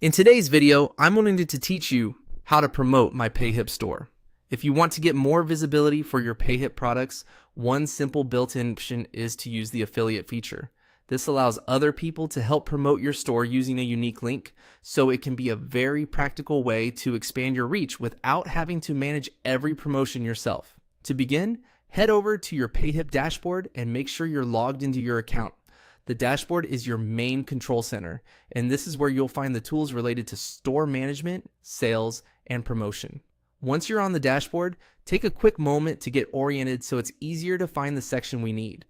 In today's video, I'm wanting to teach you how to promote my Payhip store. If you want to get more visibility for your Payhip products, one simple built-in option is to use the affiliate feature. This allows other people to help promote your store using a unique link, so it can be a very practical way to expand your reach without having to manage every promotion yourself. To begin, head over to your Payhip dashboard and make sure you're logged into your account. The dashboard is your main control center, and this is where you'll find the tools related to store management, sales, and promotion. Once you're on the dashboard, take a quick moment to get oriented so it's easier to find the section we need.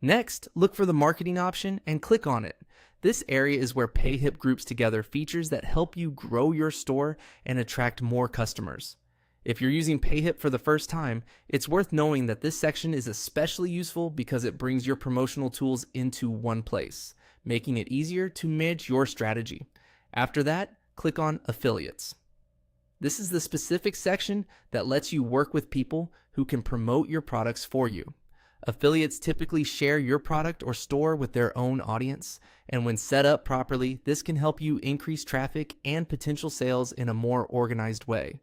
Next, look for the marketing option and click on it. This area is where Payhip groups together features that help you grow your store and attract more customers. If you're using Payhip for the first time, it's worth knowing that this section is especially useful because it brings your promotional tools into one place, making it easier to manage your strategy. After that, click on Affiliates. This is the specific section that lets you work with people who can promote your products for you. Affiliates typically share your product or store with their own audience, and when set up properly, this can help you increase traffic and potential sales in a more organized way.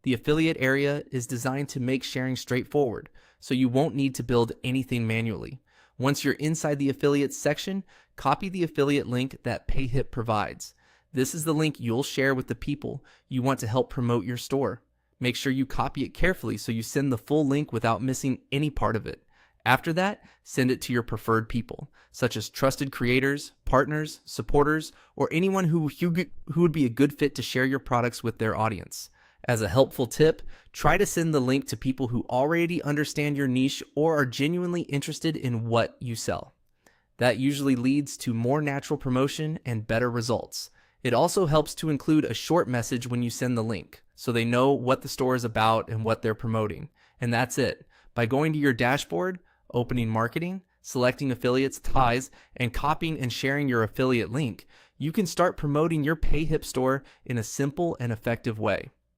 The affiliate area is designed to make sharing straightforward, so you won't need to build anything manually. Once you're inside the affiliates section, copy the affiliate link that Payhip provides. This is the link you'll share with the people you want to help promote your store. Make sure you copy it carefully so you send the full link without missing any part of it. After that, send it to your preferred people, such as trusted creators, partners, supporters, or anyone who would be a good fit to share your products with their audience. As a helpful tip, try to send the link to people who already understand your niche or are genuinely interested in what you sell. That usually leads to more natural promotion and better results. It also helps to include a short message when you send the link, so they know what the store is about and what they're promoting. And that's it. By going to your dashboard, opening marketing, selecting affiliates ties, and copying and sharing your affiliate link, you can start promoting your Payhip store in a simple and effective way.